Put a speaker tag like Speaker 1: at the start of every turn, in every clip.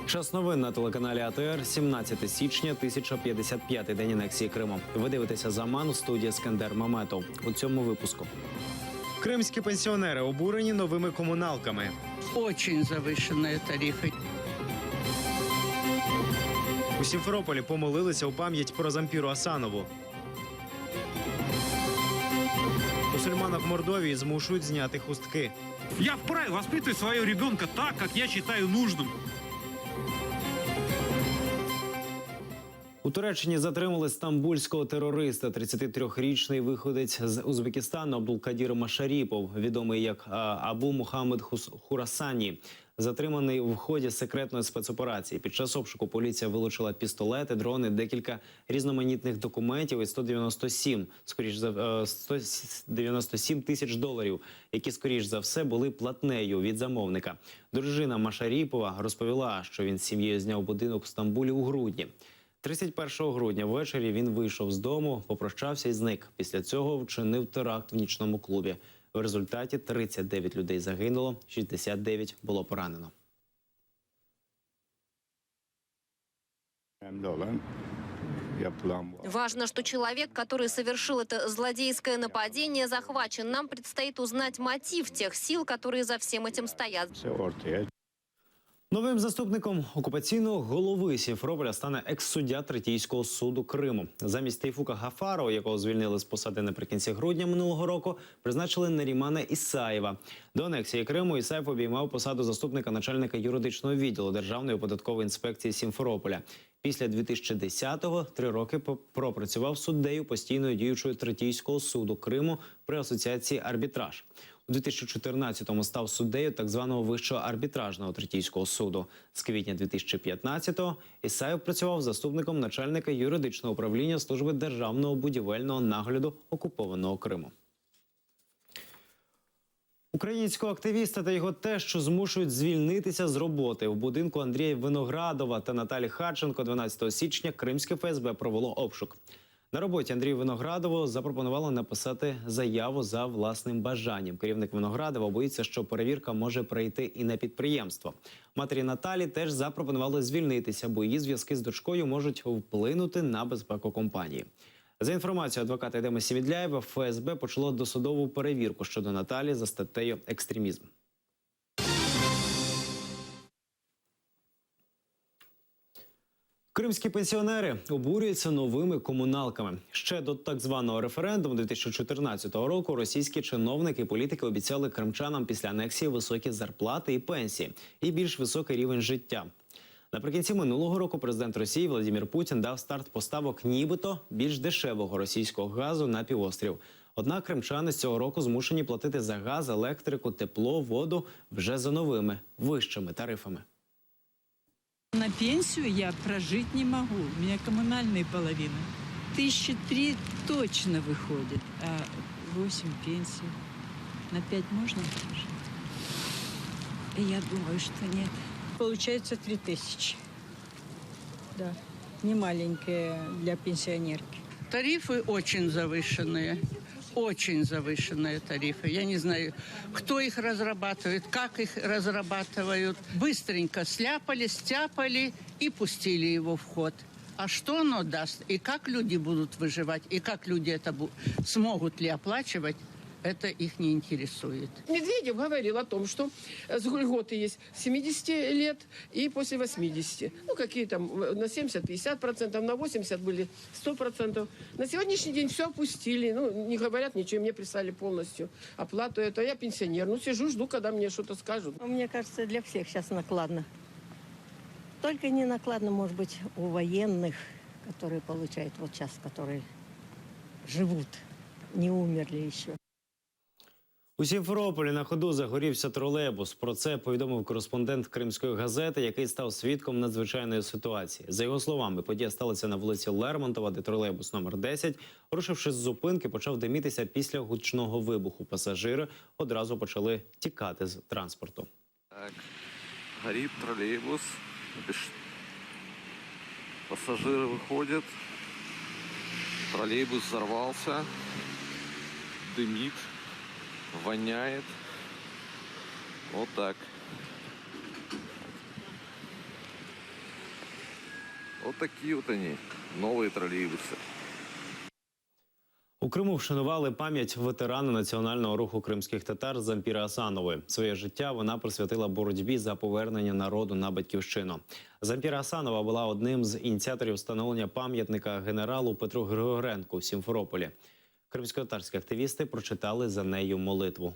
Speaker 1: Час новин на телеканалі АТР, 17 січня, 1055-й день анексії Криму. Ви дивитеся «Заман», у студії Скандер Маметов. У цьому випуску. Кримські пенсіонери обурені новими комуналками.
Speaker 2: Очень завышенные тарифы.
Speaker 1: У Сімферополі помолилися у пам'ять про Зампіру Асанову. Мусульманок в Мордовії змушують зняти хустки.
Speaker 3: Я вправе воспитывать своего ребенка так, как я считаю нужным.
Speaker 1: У Туреччині затримали стамбульського терориста. 33-річний виходець з Узбекистану Абдулкадір Машаріпов, відомий як Абу Мухаммед Хурасані, затриманий в ході секретної спецоперації. Під час обшуку поліція вилучила пістолети, дрони, декілька різноманітних документів і 197 тисяч доларів, які, скоріш за все, були платнею від замовника. Дружина Машаріпова розповіла, що він з сім'єю зняв будинок в Стамбулі у грудні. 31 грудня ввечері він вийшов з дому, попрощався і зник. Після цього вчинив теракт в нічному клубі. В результаті 39 людей загинуло, 69 було поранено.
Speaker 4: Важно, что человек, который совершил это злодейское нападение, захвачен. Нам предстоит узнать мотив тех сил, которые за всем этим стоят.
Speaker 1: Новим заступником окупаційного голови Сімферополя стане екс-суддя Третійського суду Криму. Замість Тейфука Гафарова, якого звільнили з посади наприкінці грудня минулого року, призначили Нарімана Ісаєва. До анексії Криму Ісаєв обіймав посаду заступника начальника юридичного відділу Державної податкової інспекції Сімферополя. Після 2010-го 3 роки пропрацював суддею постійно діючого Третійського суду Криму при асоціації «Арбітраж». У 2014-му став суддею так званого Вищого арбітражного Третійського суду. З квітня 2015-го Ісаєв працював заступником начальника юридичного управління Служби державного будівельного нагляду окупованого Криму. Українського активіста та його тещу змушують звільнитися з роботи. В будинку Андрія Виноградова та Наталі Харченко 12 січня кримське ФСБ провело обшук. На роботі Андрію Виноградову запропонували написати заяву за власним бажанням. Керівник Виноградова боїться, що перевірка може прийти і на підприємство. Матері Наталі теж запропонували звільнитися, бо її зв'язки з дочкою можуть вплинути на безпеку компанії. За інформацією адвоката Едема Сімідляєва, ФСБ почало досудову перевірку щодо Наталі за статтею «Екстремізм». Кримські пенсіонери обурюються новими комуналками. Ще до так званого референдуму 2014 року російські чиновники і політики обіцяли кримчанам після анексії високі зарплати і пенсії і більш високий рівень життя. Наприкінці минулого року президент Росії Владимир Путін дав старт поставок нібито більш дешевого російського газу на півострів. Однак кримчани з цього року змушені платити за газ, електрику, тепло, воду вже за новими, вищими тарифами.
Speaker 5: На пенсию я прожить не могу. У меня коммунальные половины. 1003 точно выходит, а 8 пенсий. На 5 можно прожить? Я думаю, что нет. Получается 3000. Да, не маленькие для пенсионерки.
Speaker 2: Тарифы очень завышенные. Очень завышенные тарифы. Я не знаю, кто их разрабатывает, как их разрабатывают. Быстренько сляпали, стяпали и пустили его в ход. А что оно даст? И как люди будут выживать? И как люди это смогут ли оплачивать? Это их не интересует.
Speaker 6: Медведев говорил о том, что льготы есть с 70 лет и после 80. Ну, какие там на 70-50%, на 80% были 100%. На сегодняшний день все опустили. Ну, не говорят ничего, мне прислали полностью оплату. Это я пенсионер. Ну, сижу, жду, когда мне что-то скажут.
Speaker 7: Мне кажется, для всех сейчас накладно. Только не накладно, может быть, у военных, которые получают вот сейчас, которые живут, не умерли еще.
Speaker 1: У Сімферополі на ходу загорівся тролейбус. Про це повідомив кореспондент Кримської газети, який став свідком надзвичайної ситуації. За його словами, подія сталася на вулиці Лермонтова, де тролейбус номер 10, рушивши з зупинки, почав димітися після гучного вибуху. Пасажири одразу почали тікати з транспорту.
Speaker 8: Так, горит троллейбус. Пассажиры выходят. Троллейбус взорвался. Дымит. Воняет. Вот так. Вот такие вот они, новые троллейбусы.
Speaker 1: У Криму вшанували пам'ять ветерана національного руху кримських татар Зампіри Асанової. Своє життя вона присвятила боротьбі за повернення народу на батьківщину. Зампіра Асанова була одним з ініціаторів встановлення пам'ятника генералу Петру Григоренку в Сімферополі. Кримськотатарські активісти прочитали за нею молитву.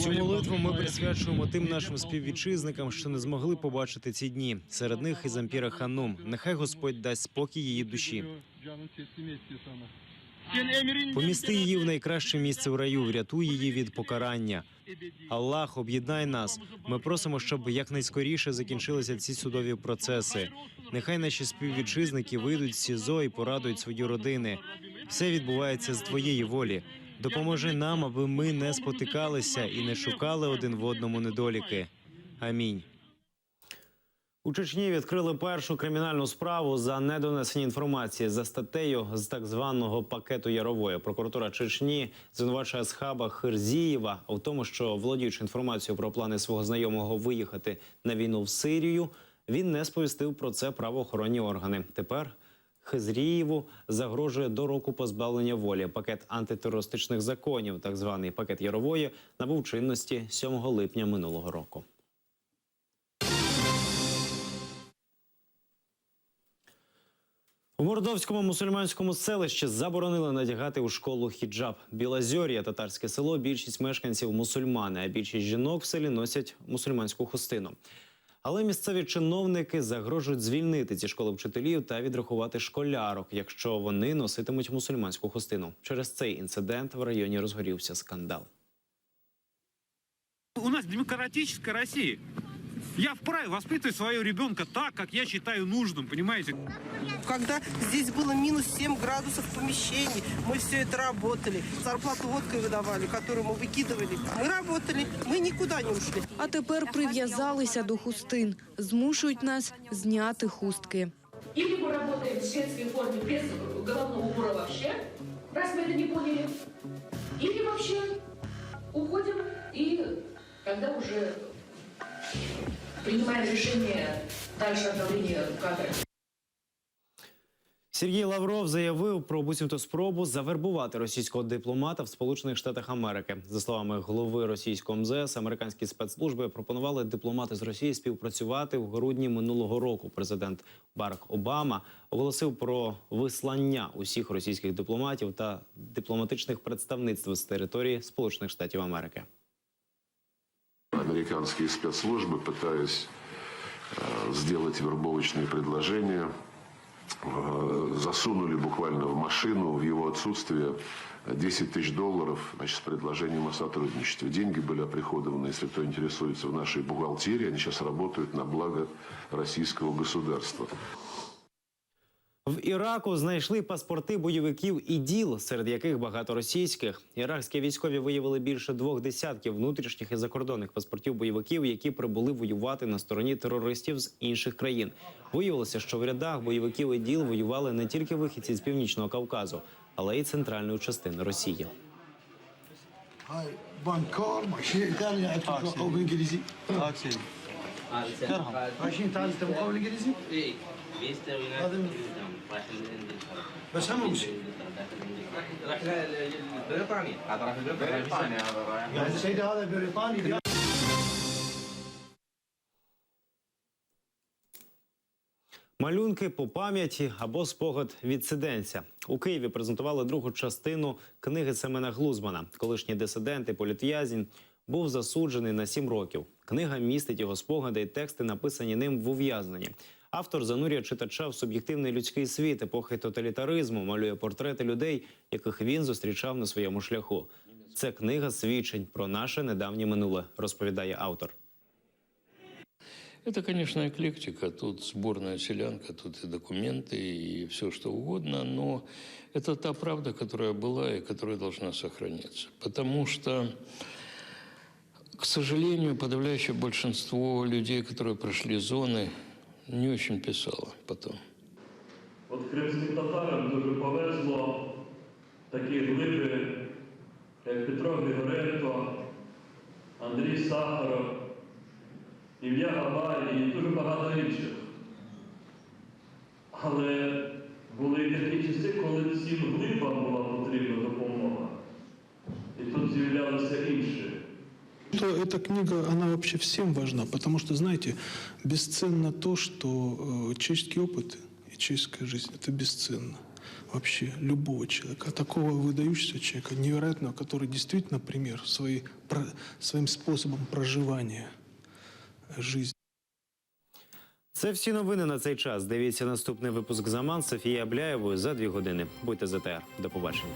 Speaker 1: Цю молитву ми присвячуємо тим нашим співвітчизникам, що не змогли побачити ці дні. Серед них і Зампіра Ханум. Нехай Господь дасть спокій її душі. Помісти її в найкраще місце в раю, врятуй її від покарання. Аллах, об'єднай нас. Ми просимо, щоб якнайскоріше закінчилися ці судові процеси. Нехай наші співвітчизники вийдуть з СІЗО і порадують свої родини. Все відбувається з твоєї волі. Допоможи нам, аби ми не спотикалися і не шукали один в одному недоліки. Амінь. У Чечні відкрили першу кримінальну справу за недонесення інформації за статтею з так званого пакету Ярової. Прокуратура Чечні звинувачує Асхаба Хирзієва у тому, що, володіючи інформацією про плани свого знайомого виїхати на війну в Сирію, він не сповістив про це правоохоронні органи. Тепер Хизрієву загрожує до року позбавлення волі. Пакет антитерористичних законів, так званий пакет Ярової, набув чинності 7 липня минулого року. У Мордовському мусульманському селищі заборонили надягати у школу хіджаб. Білозор'я – татарське село, більшість мешканців – мусульмани, а більшість жінок в селі носять мусульманську хустину. Але місцеві чиновники загрожують звільнити ці школи вчителів та відрахувати школярок, якщо вони носитимуть мусульманську хустину. Через цей інцидент в районі розгорівся скандал.
Speaker 3: У нас демократическая Россия. Я вправе воспитывать своего ребенка так, как я считаю нужным, понимаете?
Speaker 9: Когда здесь было минус 7 градусов в помещении, мы все это работали. Зарплату водкой выдавали, которую мы выкидывали. Мы работали, мы никуда не ушли.
Speaker 10: А тепер прив'язалися до хустин. Змушують нас зняти хустки.
Speaker 11: Или мы работаем в светской форме без головного убора вообще, раз мы это не поняли. Или вообще уходим и когда уже принимаем решение дальше отправления кадров.
Speaker 1: Сергій Лавров заявив про буцімто спробу завербувати російського дипломата в Сполучених Штатах Америки. За словами голови російського МЗС, американські спецслужби пропонували дипломату з Росії співпрацювати в грудні минулого року. Президент Барак Обама оголосив про вислання усіх російських дипломатів та дипломатичних представництв з території Сполучених Штатів Америки.
Speaker 12: Американские спецслужбы, пытаясь сделать вербовочные предложения, засунули буквально в машину в его отсутствие $10 000, значит, с предложением о сотрудничестве. Деньги были оприходованы, если кто интересуется, в нашей бухгалтерии. Они сейчас работают на благо российского государства.
Speaker 1: В Іраку знайшли паспорти бойовиків ІДІЛ, серед яких багато російських. Іракські військові виявили більше 2 десятків внутрішніх і закордонних паспортів бойовиків, які прибули воювати на стороні терористів з інших країн. Виявилося, що в рядах бойовиків ІДІЛ воювали не тільки вихідці з Північного Кавказу, але й центральної частини Росії.
Speaker 13: بس هم وش؟ بريطانيا هذا راح بريطانيا يعني السيد هذا بريطاني.
Speaker 1: Малюнки по пам'яті або спогад відсиденця. У Києві презентували другу частину книги Семена Глузмана. Колишній дисидент і політв'язень був засуджений на 7 років. Книга містить його спогади і тексти, написані ним в ув'язненні. Автор занурює читача в суб'єктивний людський світ епохи тоталітаризму, малює портрети людей, яких він зустрічав на своєму шляху. Це книга свідчень про наше недавнє минуле, розповідає автор.
Speaker 14: Это, конечно, эклектика. Тут сборная селянка, тут и документы, и все что угодно. Но это та правда, которая была и которая должна сохраниться. Потому что, к сожалению, подавляющее большинство людей, которые прошли зоны, не очень писало потом.
Speaker 15: От кримським татарам дуже повезло такі глиби, як Петро Григоренко, Андрій Сахаров, Ілля Габай і дуже багато інших. Але були і такі часи, коли цим глибам була потрібна допомога. І тут з'являлися інші.
Speaker 16: Эта книга, она вообще всем важна, потому что, знаете, бесценно то, что человеческий опыт и человеческая жизнь, это бесценно. Вообще любого человека, такого выдающегося человека, невероятного, который действительно пример своим способом проживания жизни.
Speaker 1: Це всі новини на цей час. Дивіться наступний випуск «Заман» з Софією Абляєвою за 2 години. Будьте з АТR. До побачення.